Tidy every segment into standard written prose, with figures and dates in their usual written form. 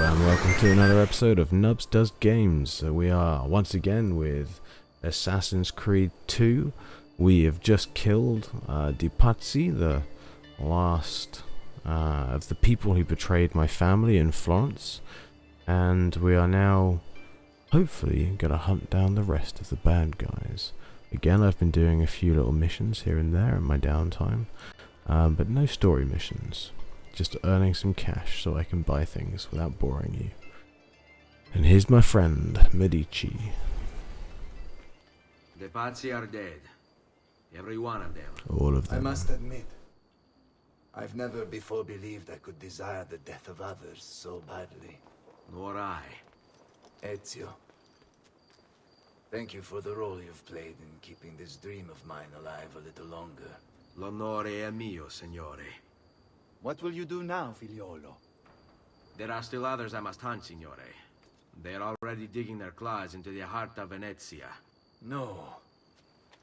and welcome to another episode of Nubs Does Games. So we are once again with Assassin's Creed 2. We have just killed Dipazzi, the last of the people who betrayed my family in Florence. And we are now, hopefully, going to hunt down the rest of the bad guys. Again, I've been doing a few little missions here and there in my downtime, but no story missions. Just earning some cash so I can buy things without boring you. And here's my friend, Medici. The Pazzi are dead. Every one of them. All of them. I must admit, I've never before believed I could desire the death of others so badly. Nor I. Ezio, thank you for the role you've played in keeping this dream of mine alive a little longer. L'onore è mio, signore. What will you do now, figliolo? There are still others I must hunt, signore. They are already digging their claws into the heart of Venezia. No.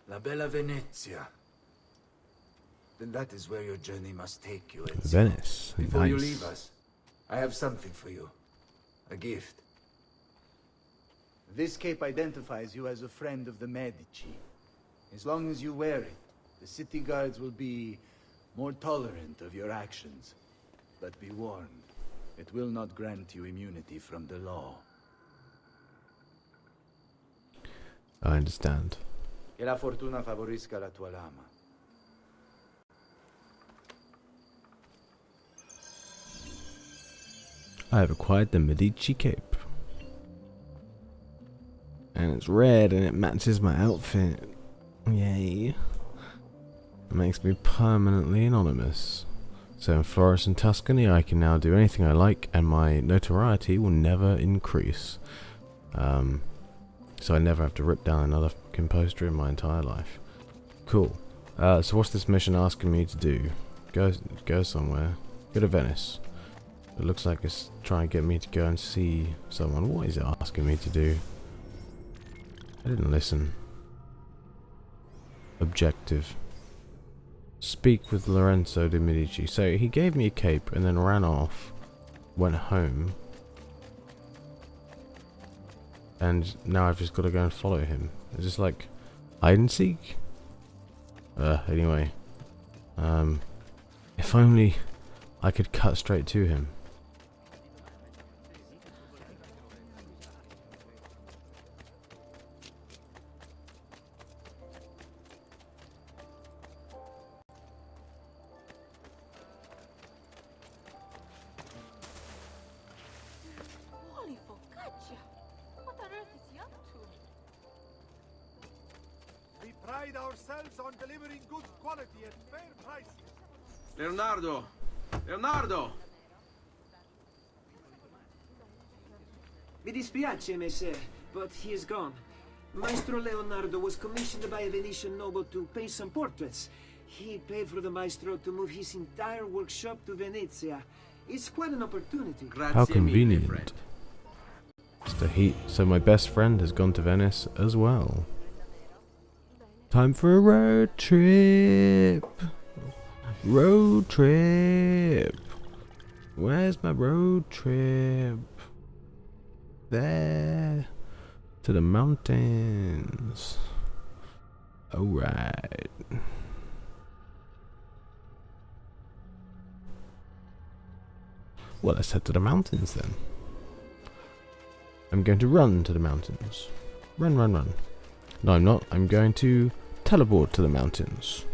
La bella Venezia. Then that is where your journey must take you, Ezio. Venice. Before you Nice. leave us, I have something for you. A gift. This cape identifies you as a friend of the Medici. As long as you wear it, the city guards will be more tolerant of your actions. But be warned, it will not grant you immunity from the law. I understand. Che la fortuna favorisca la tua lama. I have acquired the Medici cape. And it's red and it matches my outfit. Yay. It makes me permanently anonymous. So in Florence and Tuscany I can now do anything I like and my notoriety will never increase. So I never have to rip down another fucking poster in my entire life. Cool. So what's this mission asking me to do? Go somewhere. Go to Venice. It looks like it's trying to get me to go and see someone. What is it asking me to do? I didn't listen. Objective. Speak with Lorenzo de Medici. So he gave me a cape and then ran off, went home, and now I've just got to go and follow him. Is this like hide and seek? Anyway, if only I could cut straight to him. Holy focaccia! What on earth is he up to? We pride ourselves on delivering good quality at fair prices. Leonardo! Leonardo! Mi dispiace, messer, but he is gone. Maestro Leonardo was commissioned by a Venetian noble to paint some portraits. He paid for the maestro to move his entire workshop to Venezia. It's quite an opportunity. Grazie How mille, convenient. friend. So my best friend has gone to Venice as well. Time for a road trip. Road trip. Where's my road trip? There. To the mountains. Alright. Well, let's head to the mountains then. I'm going to run to the mountains. Run, run, run. No, I'm not. I'm going to teleport to the mountains.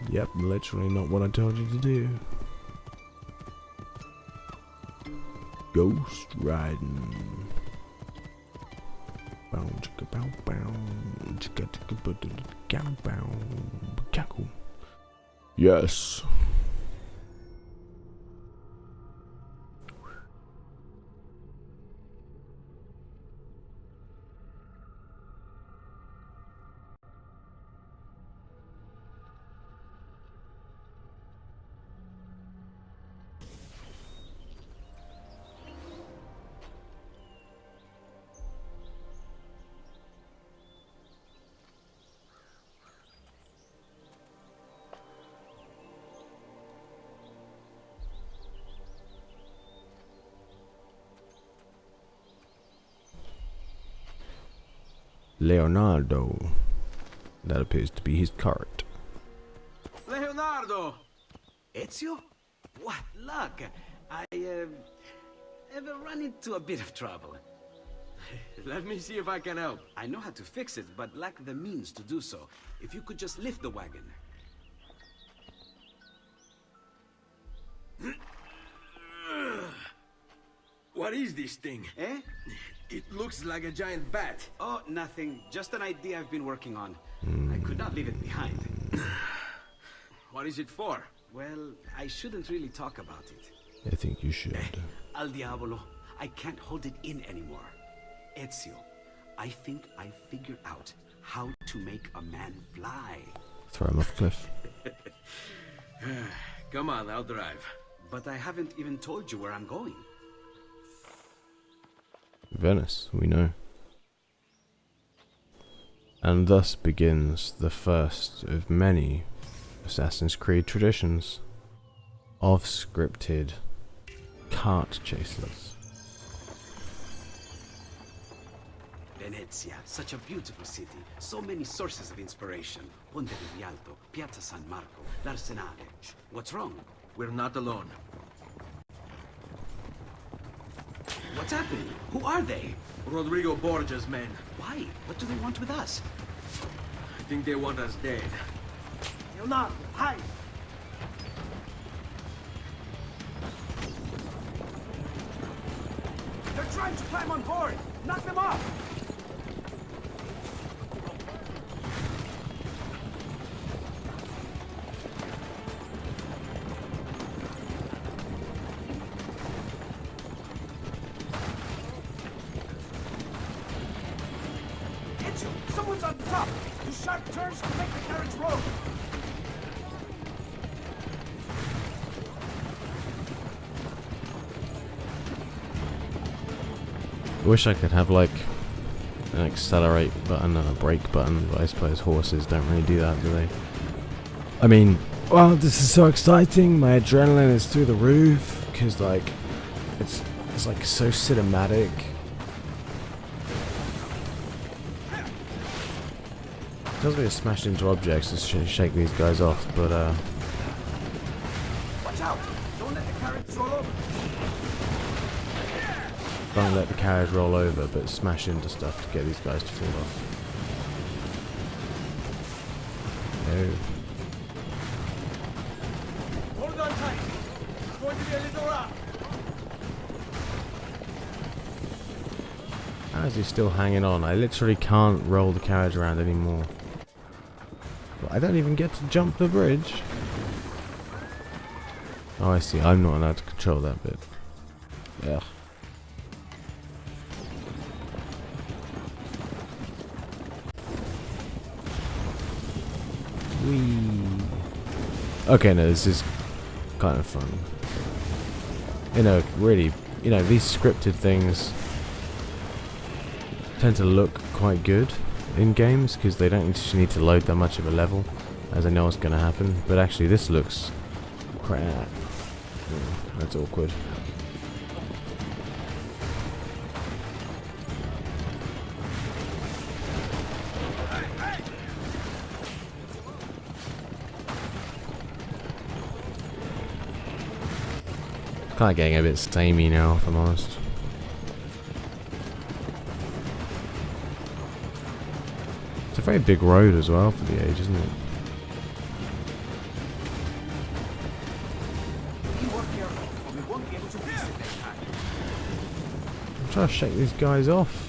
Yep, literally not what I told you to do. Ghost riding. Yes. Leonardo. That appears to be his cart. Leonardo! Ezio? What luck! I have run into a bit of trouble. Let me see if I can help. I know how to fix it, but lack the means to do so. If you could just lift the wagon. What is this thing? Eh? It looks like a giant bat. Oh, nothing. Just an idea I've been working on. I could not leave it behind. What is it for? Well, I shouldn't really talk about it. I think you should. Al diavolo, I can't hold it in anymore. Ezio, I think I figured out how to make a man fly. Throw him off a cliff. Come on, I'll drive. But I haven't even told you where I'm going. Venice, we know. And thus begins the first of many Assassin's Creed traditions of scripted cart chases. Venezia, such a beautiful city. So many sources of inspiration. Ponte di Rialto, Piazza San Marco, l'Arsenale. What's wrong? We're not alone. What's happening? Who are they? Rodrigo Borgia's men. Why? What do they want with us? I think they want us dead. Leonardo, hide! They're trying to climb on board! Knock them off! Someone's on top! Do sharp turns to make the carriage roll! I wish I could have like an accelerate button and a brake button, but I suppose horses don't really do that, do they? I mean, wow, this is so exciting. My adrenaline is through the roof because like it's like so cinematic. It tells me to smash into objects to shake these guys off, but Watch out! Don't let the carriage roll over! don't let the carriage roll over, but smash into stuff to get these guys to fall off. No. Hold on tight. It's going to be a little rough. How is he still hanging on? I literally can't roll the carriage around anymore. But I don't even get to jump the bridge. Oh, I see. I'm not allowed to control that bit. Ugh. Whee. Okay, no, this is kind of fun. You know, really, you know, these scripted things tend to look quite good in games because they don't actually need to load that much of a level. as I know what's going to happen. But actually, this looks crap. That's awkward. Kind of getting a bit samey now, if I'm honest. It's a very big road as well for the age, isn't it? I'm trying to shake these guys off.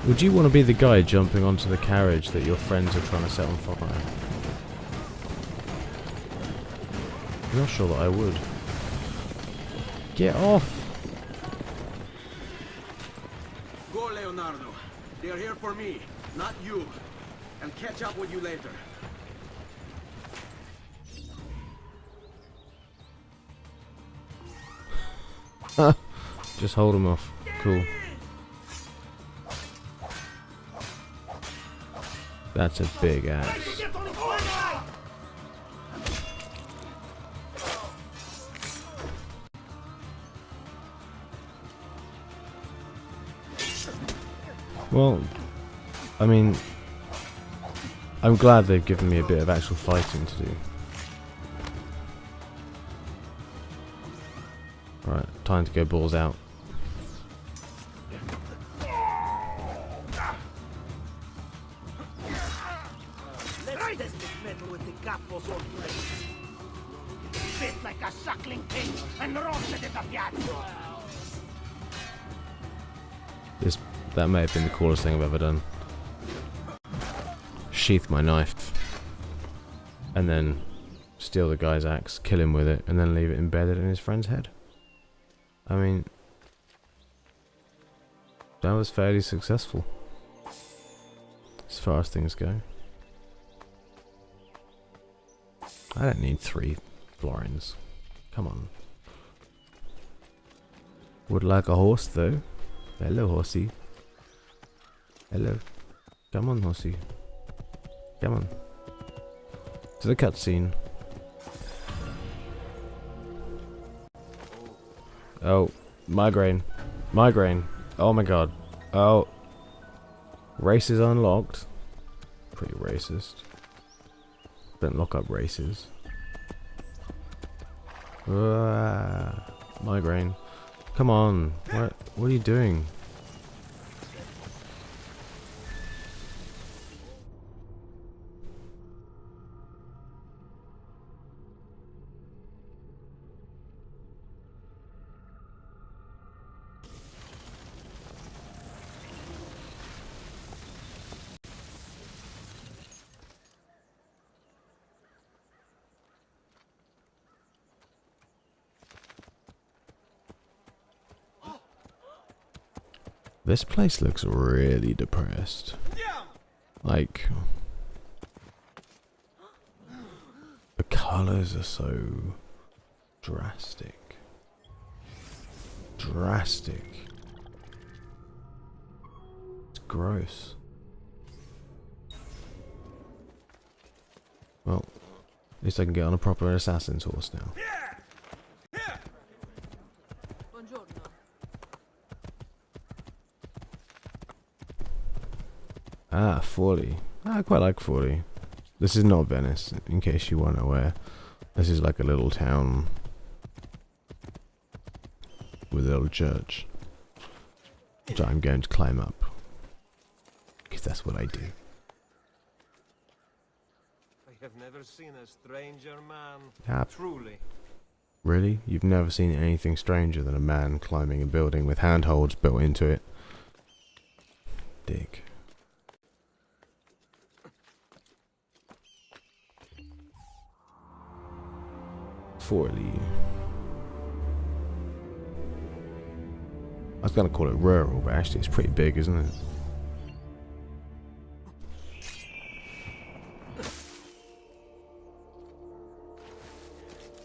Would you want to be the guy jumping onto the carriage that your friends are trying to set on fire? I'm not sure that I would. Get off! Go, Leonardo. They are here for me, not you. I'll catch up with you later. Just hold him off. Cool. That's a big axe. Well, I mean, I'm glad they've given me a bit of actual fighting to do. Right, time to go balls out. Like a suckling pig and roasted in the piazza. That may have been the coolest thing I've ever done. Sheath my knife. And then steal the guy's axe, kill him with it, and then leave it embedded in his friend's head. I mean, that was fairly successful. As far as things go. I don't need 3 florins. Come on. Would like a horse though. Hello, horsey. Hello. Come on, horsey. Come on. To the cutscene. Oh, migraine. Migraine. Oh my god. Oh. Races unlocked. Pretty racist. Don't lock up races. Migraine. Come on. What are you doing? This place looks really depressed. Like, the colors are so drastic. Drastic. It's gross. Well, at least I can get on a proper assassin's horse now. Ah, 40. I quite like 40. This is not Venice, in case you weren't aware. This is like a little town with a little church, which I'm going to climb up, because that's what I do. I have never seen a stranger man. Truly. Really? You've never seen anything stranger than a man climbing a building with handholds built into it? Dick. Forley. I was gonna call it rural, but actually it's pretty big, isn't it?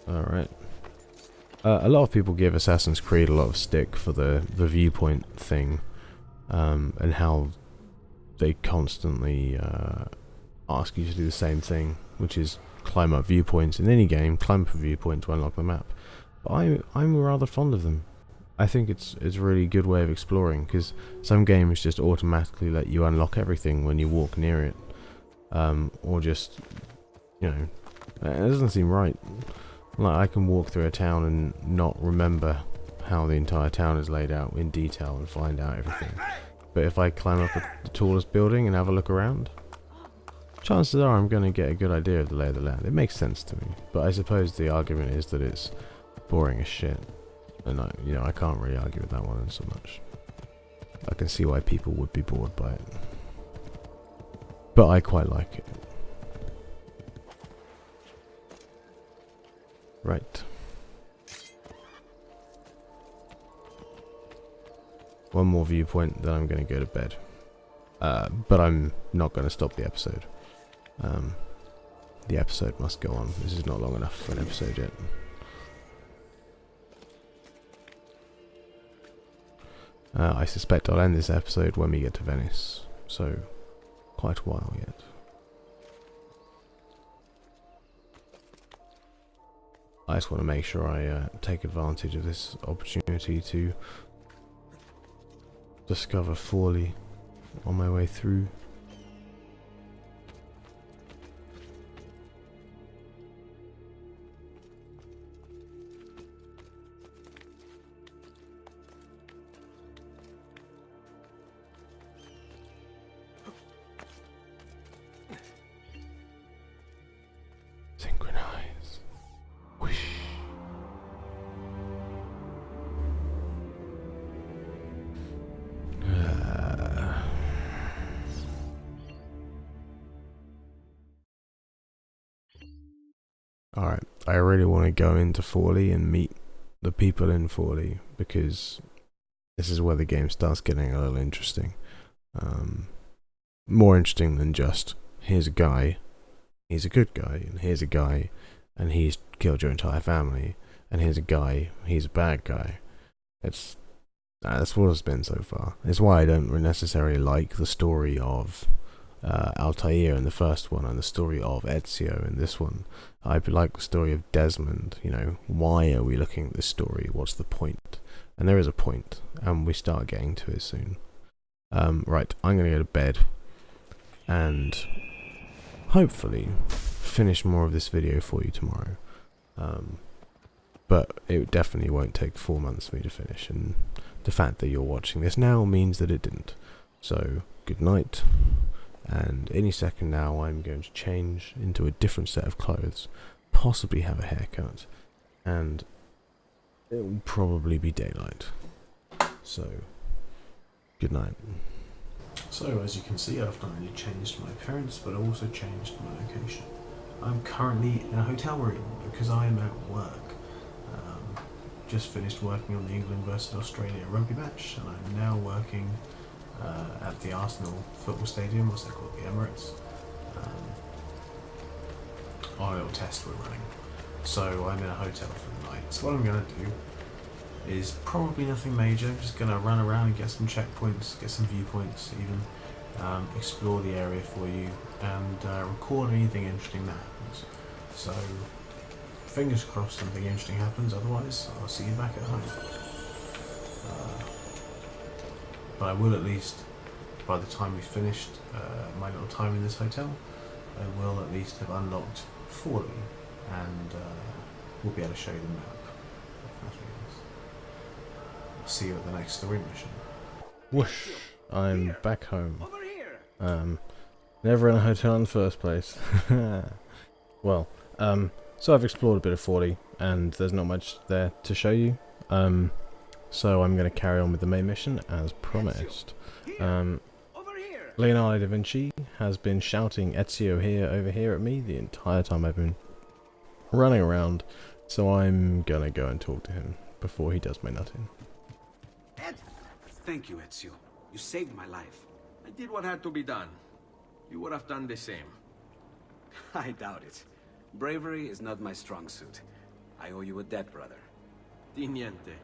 Alright. A lot of people give Assassin's Creed a lot of stick for the viewpoint thing, and how they constantly ask you to do the same thing, which is climb up viewpoints in any game, climb up a viewpoint to unlock the map. But I'm rather fond of them. I think it's a really good way of exploring, because some games just automatically let you unlock everything when you walk near it, or just, you know, it doesn't seem right. Like, I can walk through a town and not remember how the entire town is laid out in detail and find out everything. But if I climb up the tallest building and have a look around, chances are I'm going to get a good idea of the lay of the land. It makes sense to me, but I suppose the argument is that it's boring as shit, and I can't really argue with that one so much. I can see why people would be bored by it, but I quite like it. Right. One more viewpoint, then I'm going to go to bed. But I'm not going to stop the episode. The episode must go on. This is not long enough for an episode yet. I suspect I'll end this episode when we get to Venice, so quite a while yet. I just want to make sure I take advantage of this opportunity to discover Forley on my way through. Synchronize. Whoosh. Alright, I really want to go into Forley and meet the people in Forley, because this is where the game starts getting a little interesting. More interesting than just, here's a guy, he's a good guy, and here's a guy, and he's killed your entire family, and here's a guy, he's a bad guy. That's what it's been so far. It's why I don't necessarily like the story of Altair in the first one, and the story of Ezio in this one. I like the story of Desmond. You know, why are we looking at this story? What's the point? And there is a point, and we start getting to it soon. Right, I'm going to go to bed, and hopefully finish more of this video for you tomorrow. But it definitely won't take 4 months for me to finish, and the fact that you're watching this now means that it didn't. So, good night. And any second now I'm going to change into a different set of clothes, possibly have a haircut, and it will probably be daylight. So, good night. So as you can see, I've not only changed my appearance, but also changed my location. I'm currently in a hotel room because I am at work. Just finished working on the England versus Australia rugby match, and I'm now working at the Arsenal football stadium, what's that called, the Emirates, on a little test we're running. So I'm in a hotel for the night. So what I'm going to do is probably nothing major. I'm just going to run around and get some checkpoints, get some viewpoints even, explore the area for you, and record anything interesting that happens. So fingers crossed something interesting happens, otherwise I'll see you back at home. But I will, at least by the time we've finished my little time in this hotel, I will at least have unlocked Forley, and we'll be able to show you the map, if nothing else. I'll see you at the next story mission. Whoosh! I'm back home. Never in a hotel in the first place. Well, so I've explored a bit of Forley, and there's not much there to show you. So I'm going to carry on with the main mission as promised. Leonardo da Vinci has been shouting Ezio here over here at me the entire time I've been running around, so I'm going to go and talk to him before he does my nutting. Thank you, Ezio. You saved my life. I did what had to be done. You would have done the same. I doubt it. Bravery is not my strong suit. I owe you a debt, brother. Di niente.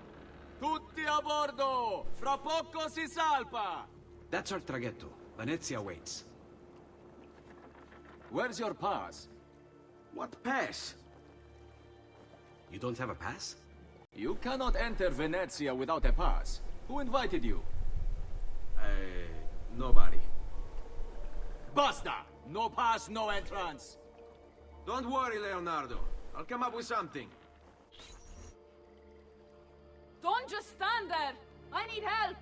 Tutti a bordo! Fra poco si salpa! That's our traghetto. Venezia waits. Where's your pass? What pass? You don't have a pass? You cannot enter Venezia without a pass. Who invited you? Nobody. Basta! No pass, no entrance! Don't worry, Leonardo. I'll come up with something. Don't just stand there. I need help.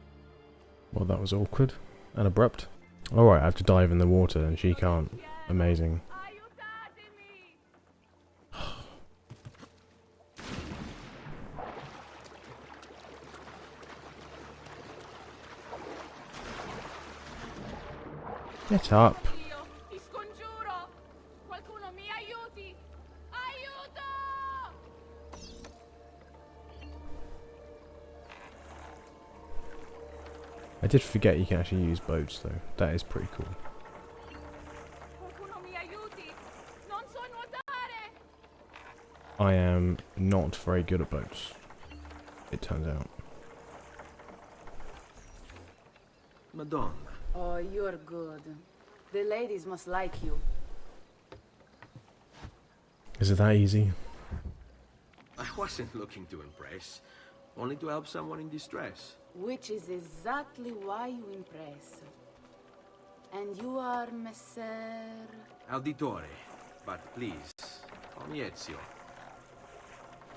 Well, that was awkward and abrupt. Alright, I have to dive in the water and she can't. Amazing. Aiutatemi. Get up. Dio, ti scongiuro. Qualcuno mi aiuti. Aiuto! I did forget you can actually use boats though. That is pretty cool. Qualcuno mi aiuti. Non so nuotare. I am not very good at boats, it turns out. Madonna. Oh, you're good. The ladies must like you. Is it that easy? I wasn't looking to impress. Only to help someone in distress. Which is exactly why you impress. And you are Messer... Auditore. But please, call me Ezio.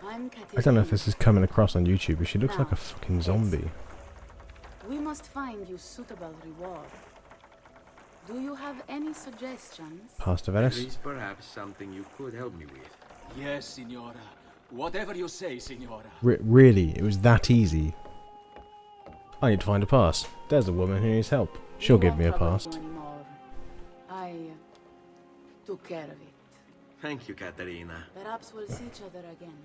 I'm I don't know if Caterina. this is coming across on YouTube, but she looks Now, like a fucking zombie. We must find you suitable reward. Do you have any suggestions? Pastor There Venice. is perhaps something you could help me with. Yes, signora. Whatever you say, signora. Really? It was that easy? I need to find a pass. There's a woman who needs help. She'll We give won't me a trouble pass. you anymore. I took care of it. Thank you, Caterina. Perhaps we'll see each other again.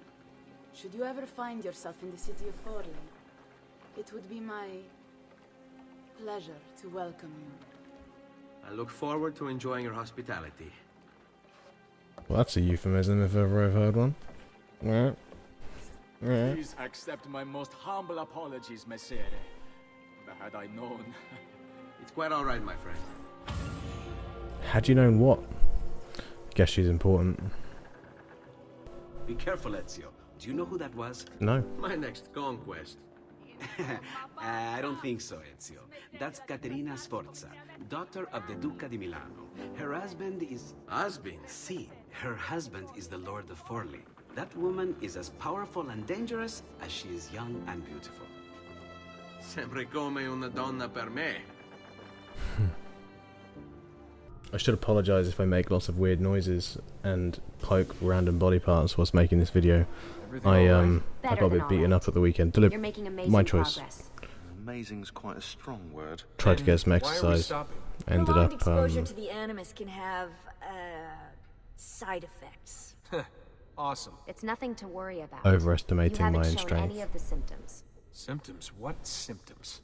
Should you ever find yourself in the city of Forli, it would be my pleasure to welcome you. I look forward to enjoying your hospitality. Well, that's a euphemism if ever I've heard one. Yeah. Yeah. Please accept my most humble apologies, Messere. Had I known. It's quite all right, my friend. Had you known what? Guess she's important. Be careful, Ezio. Do you know who that was? No. My next conquest. I don't think so, Ezio. That's Caterina Sforza, daughter of the Duca di Milano. Her husband is... Husband. See, her husband is the Lord of Forli. That woman is as powerful and dangerous as she is young and beautiful. Sempre come una donna per me. I should apologise if I make lots of weird noises and poke random body parts whilst making this video. I got a bit beaten up at the weekend. You're making amazing My choice. progress. Amazing's quite a strong word. Tried to get some exercise. Ended Prolonged up exposure to the Animus can have, side effects. Awesome. It's nothing to worry about. overestimating You my haven't own shown strength. any of the symptoms. Symptoms? What symptoms?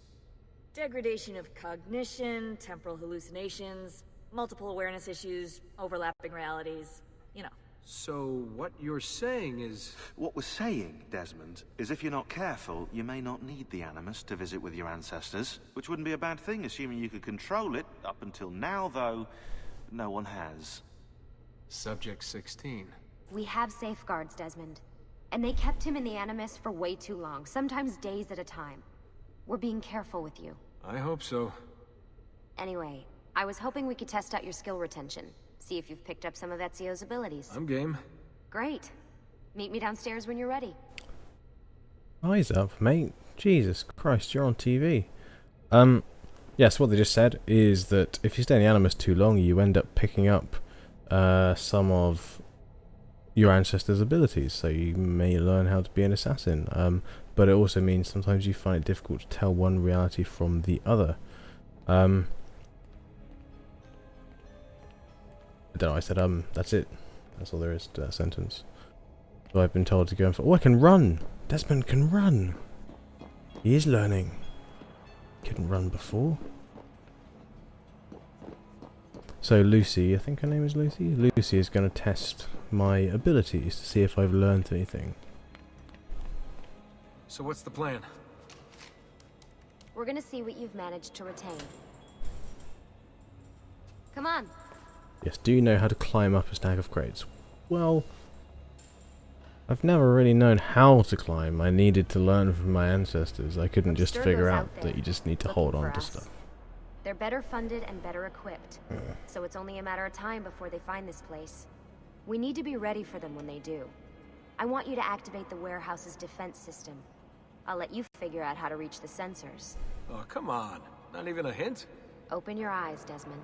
Degradation of cognition, temporal hallucinations, multiple awareness issues, overlapping realities, you know. So what you're saying is... What we're saying, Desmond, is if you're not careful, you may not need the Animus to visit with your ancestors, which wouldn't be a bad thing, assuming you could control it. Up until now, though, no one has. Subject 16. We have safeguards, Desmond. And they kept him in the Animus for way too long, sometimes days at a time. We're being careful with you. I hope so. Anyway, I was hoping we could test out your skill retention. See if you've picked up some of Ezio's abilities. I'm game. Great. Meet me downstairs when you're ready. Eyes up, mate. Jesus Christ, you're on TV. Yes, what they just said is that if you stay in the Animus too long, you end up picking up some of your ancestors' abilities. So you may learn how to be an assassin. But it also means sometimes you find it difficult to tell one reality from the other. I don't know, I said, that's it. That's all there is to that sentence. So I've been told to go and... Oh, I can run! Desmond can run! He is learning. Couldn't run before. So Lucy, I think her name is Lucy? Lucy is going to test my abilities to see if I've learned anything. So what's the plan? We're gonna see what you've managed to retain. Come on. Yes, do you know how to climb up a stack of crates? Well, I've never really known how to climb. I needed to learn from my ancestors. I couldn't just figure out that you just need to hold on to stuff. They're better funded and better equipped, so it's only a matter of time before they find this place. We need to be ready for them when they do. I want you to activate the warehouse's defense system. I'll let you figure out how to reach the sensors. Oh, come on. Not even a hint? Open your eyes, Desmond.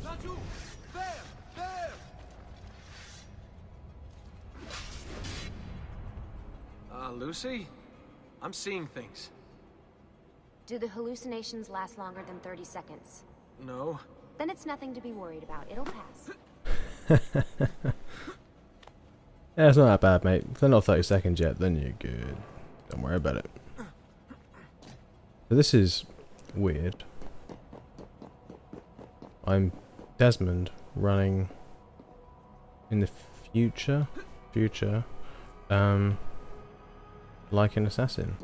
Raju! There! There! Lucy? I'm seeing things. Do the hallucinations last longer than 30 seconds? No. Then it's nothing to be worried about. It'll pass. Yeah, it's not that bad, mate. If they're not 30 seconds yet, then you're good. Don't worry about it. So this is weird. I'm Desmond, running in the future, like an assassin.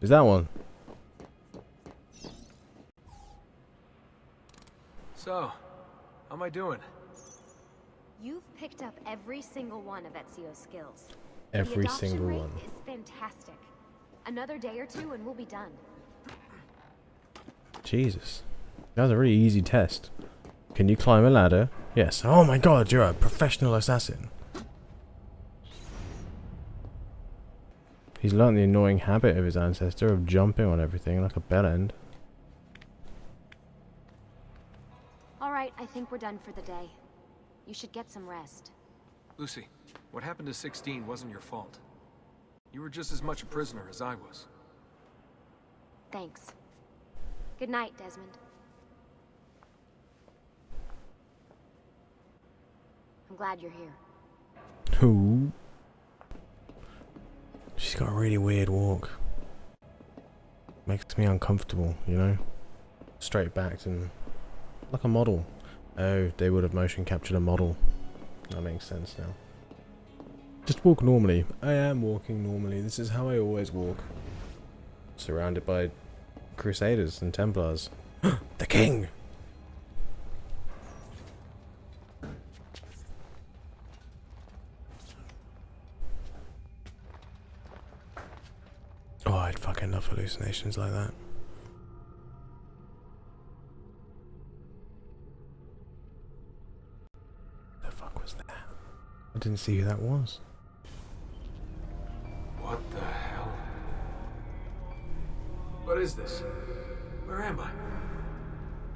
Is that one? So, how am I doing? You've picked up every single one of Ezio's skills. Every the adoption single rate one. Is fantastic. Another day or two and we'll be done. Jesus. That was a really easy test. Can you climb a ladder? Yes. Oh my god, you're a professional assassin. He's learned the annoying habit of his ancestor of jumping on everything like a bellend. Alright, I think we're done for the day. You should get some rest. Lucy, what happened to 16 wasn't your fault. You were just as much a prisoner as I was. Thanks. Good night, Desmond. I'm glad you're here. Who? She's got a really weird walk. Makes me uncomfortable, you know? Straight backed and like a model. Oh, they would have motion captured a model. That makes sense now. Just walk normally. I am walking normally. This is how I always walk. Surrounded by Crusaders and Templars. The King! Oh, I'd fucking love hallucinations like that. The fuck was that? I didn't see who that was. What the hell? What is this? Where am I?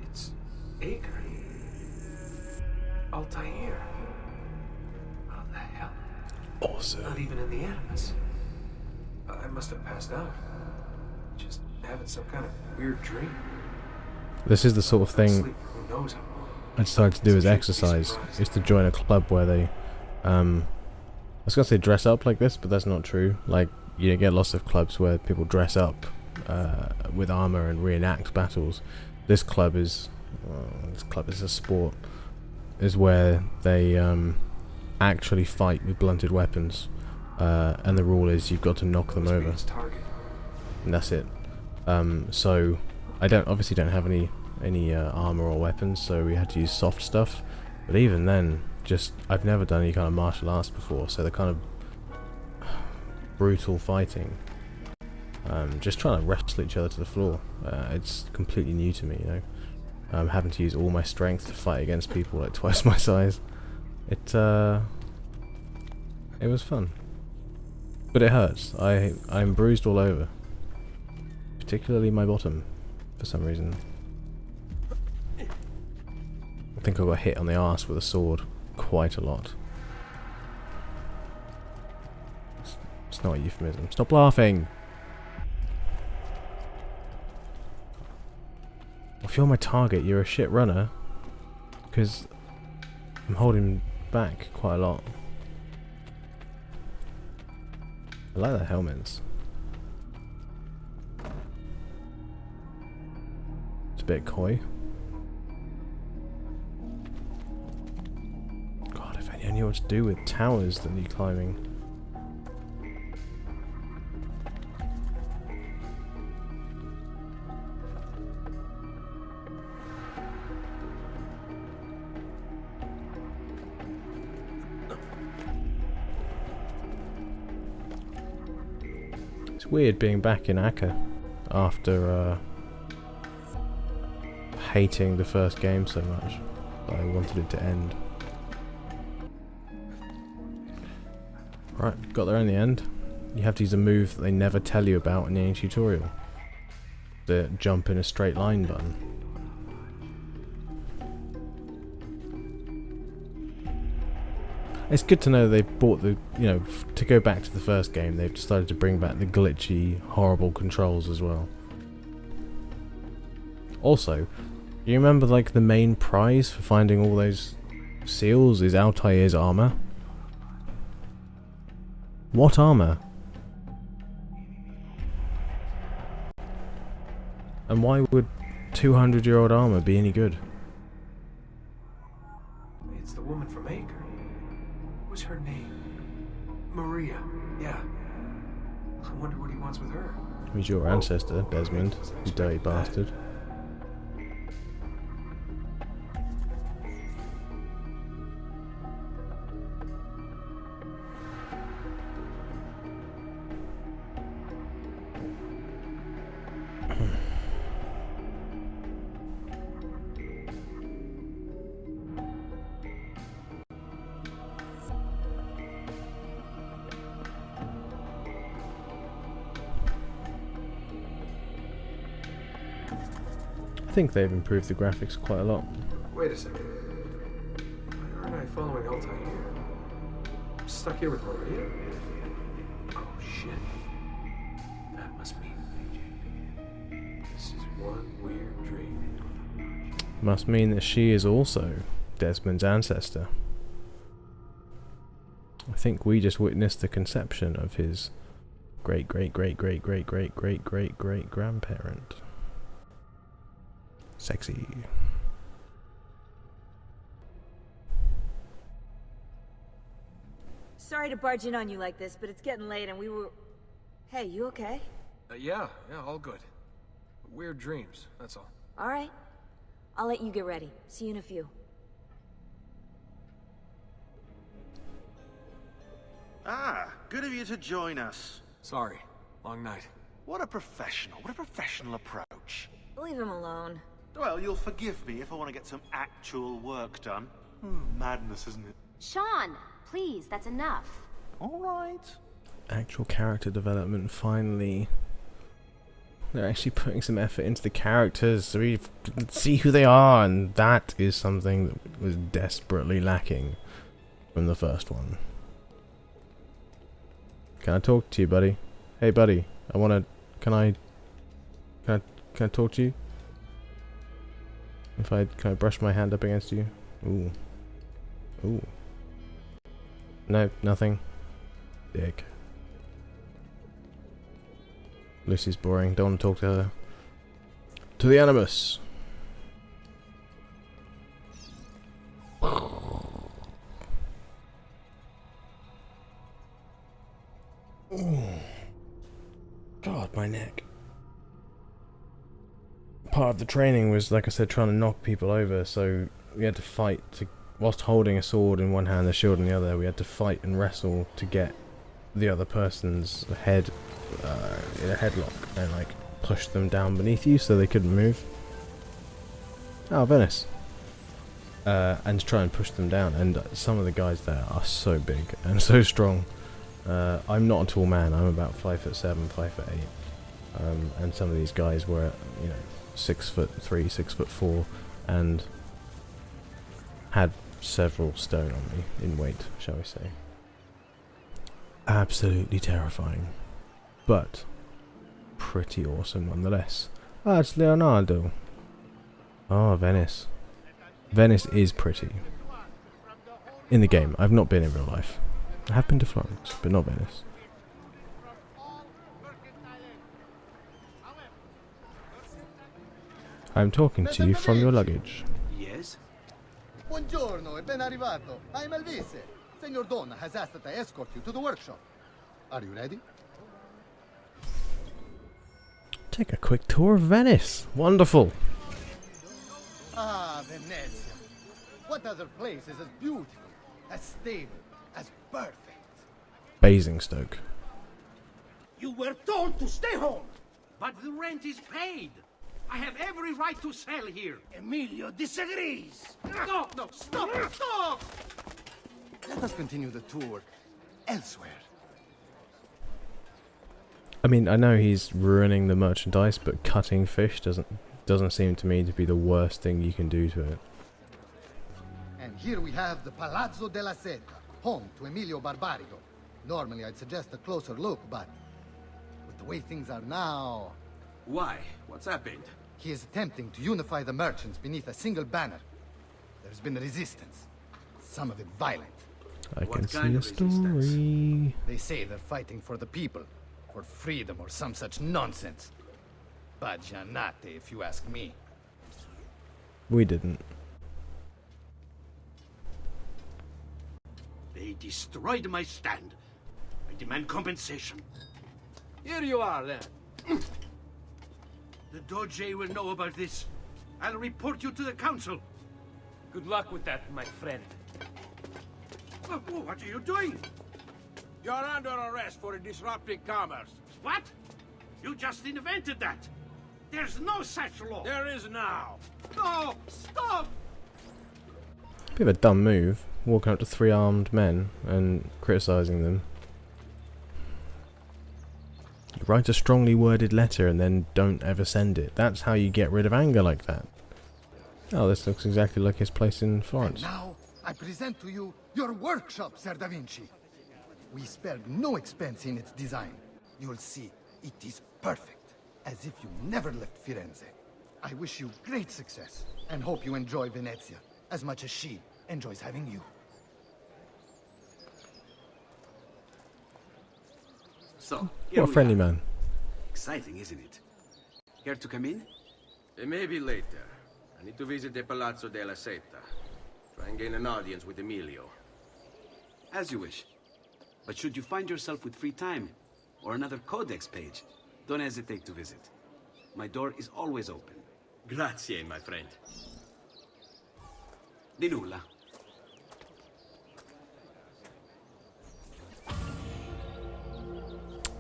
It's Acre. Altair. How the hell? Awesome. Not even in the Animus. I must have passed out. Just having some kind of weird dream. This is the sort of thing Sleep, who knows how long. I decided to do as exercise, is to join a club where they, I was gonna say dress up like this, but that's not true. Like, you get lots of clubs where people dress up with armor and reenact battles. This club is a sport, is where they actually fight with blunted weapons, and the rule is you've got to knock them over, and that's it. So I obviously don't have any armor or weapons, so we had to use soft stuff. But even then, I've never done any kind of martial arts before, so the kind of brutal fighting, just trying to wrestle each other to the floor, it's completely new to me, you know. Having to use all my strength to fight against people like twice my size. It was fun, but it hurts. I'm bruised all over, particularly my bottom, for some reason. I think I got hit on the arse with a sword quite a lot. It's not a euphemism. Stop laughing! If you're my target, you're a shit runner, because I'm holding back quite a lot. I like the helmets. It's a bit coy. know what to do with towers that need climbing. It's weird being back in Akka after hating the first game so much that I wanted it to end. Right, got there in the end. You have to use a move that they never tell you about in the tutorial. The jump in a straight line button. It's good to know they brought the, you know, to go back to the first game, they've decided to bring back the glitchy, horrible controls as well. Also, you remember like the main prize for finding all those seals is Altair's armor? What armor? And why would 200-year-old armor be any good? It's the woman from Acre. What was her name? Maria. Yeah. I wonder what he wants with her. He's your ancestor, Desmond, you dirty bastard. I think they've improved the graphics quite a lot. Wait a second. Why aren't I following Altair here? I'm stuck here with Maria? Oh shit. That must mean this is one weird dream. Must mean that she is also Desmond's ancestor. I think we just witnessed the conception of his great great great great great great great great great grandparent. Sexy. Sorry to barge in on you like this, but it's getting late and we were... Hey, you okay? Yeah, all good. Weird dreams, that's all. Alright. I'll let you get ready. See you in a few. Ah, good of you to join us. Sorry, long night. What a professional approach. Leave him alone. Well, you'll forgive me if I want to get some actual work done. Madness, isn't it? Sean, please, that's enough. Alright. Actual character development, finally. They're actually putting some effort into the characters so we can see who they are, and that is something that was desperately lacking from the first one. Can I talk to you, buddy? Hey, buddy, I wanna... Can I talk to you? Can I brush my hand up against you? Ooh. Ooh. No, nothing. Dick. Lucy's boring, don't want to talk to her. To the Animus! Ooh. God, my neck. Part of the training was, like I said, trying to knock people over, so we had to fight to, whilst holding a sword in one hand, a shield in the other, we had to fight and wrestle to get the other person's head in a headlock and like push them down beneath you so they couldn't move. Oh, Venice. And to try and push them down, and some of the guys there are so big and so strong. I'm not a tall man, I'm about 5'7", 5'8", and some of these guys were, you know, 6'3", 6'4", and had several stone on me in weight, shall we say. Absolutely terrifying, but pretty awesome nonetheless. Ah, it's Leonardo. Oh, Venice. Venice is pretty. In the game, I've not been in real life. I have been to Florence, but not Venice. I'm talking to you from your luggage. Yes? Buongiorno e ben arrivato. Hai Malvese? Senor Donna has asked that I escort you to the workshop. Are you ready? Take a quick tour of Venice. Wonderful. Ah, Venezia. What other place is as beautiful, as stable, as perfect? Basingstoke. You were told to stay home! But the rent is paid! I have every right to sell here! Emilio disagrees! No, no, stop! Stop! Let us continue the tour elsewhere. I mean, I know he's ruining the merchandise, but cutting fish doesn't seem to me to be the worst thing you can do to it. And here we have the Palazzo della Seta, home to Emilio Barbarigo. Normally I'd suggest a closer look, but with the way things are now... Why? What's happened? He is attempting to unify the merchants beneath a single banner. There's been resistance, some of it violent. I can see a story. They say they're fighting for the people, for freedom or some such nonsense. Baggianate, if you ask me. We didn't. They destroyed my stand. I demand compensation. Here you are, then. The Doge will know about this. I'll report you to the council. Good luck with that, my friend. What are you doing? You're under arrest for disrupting commerce. What? You just invented that. There's no such law. There is now. No! Stop! Bit of a dumb move, walking up to 3 armed men and criticising them. You write a strongly worded letter and then don't ever send it. That's how you get rid of anger like that. Oh, this looks exactly like his place in Florence. And now, I present to you your workshop, Ser Da Vinci. We spared no expense in its design. You'll see, it is perfect, as if you never left Firenze. I wish you great success, and hope you enjoy Venezia, as much as she enjoys having you. So, What a friendly man. Exciting, isn't it? Care to come in? Maybe later. I need to visit the Palazzo della Seta. Try and gain an audience with Emilio. As you wish. But should you find yourself with free time, or another codex page, don't hesitate to visit. My door is always open. Grazie, my friend. Di nulla.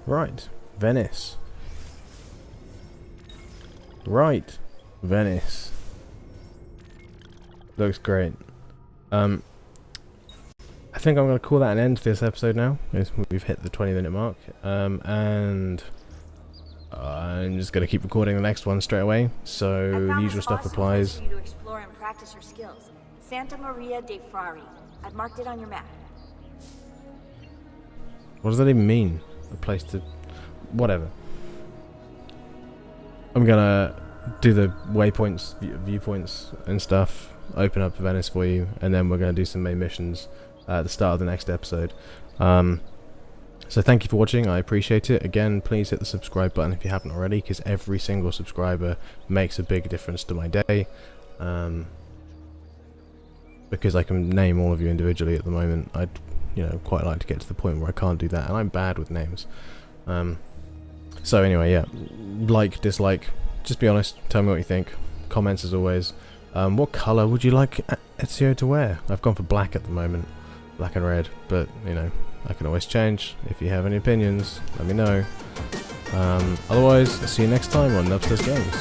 Right, Venice. Right, Venice. Looks great. I think I'm going to call that an end to this episode now. We've hit the 20-minute mark. And I'm just going to keep recording the next one straight away. So the usual stuff applies. For you to explore and practice your skills. Santa Maria dei Frari. I've marked it on your map. What does that even mean? A place to... whatever. I'm going to do the waypoints, viewpoints and stuff. Open up Venice for you. And then we're going to do some main missions at the start of the next episode. So thank you for watching, I appreciate it. Again, please hit the subscribe button if you haven't already, because every single subscriber makes a big difference to my day. Because I can name all of you individually at the moment. I'd quite like to get to the point where I can't do that, and I'm bad with names. So anyway, yeah, like, dislike, just be honest, tell me what you think. Comments as always. What colour would you like Ezio to wear? I've gone for black at the moment. Black and red, but I can always change. If you have any opinions, let me know. Otherwise, I'll see you next time on Nubs Does Games.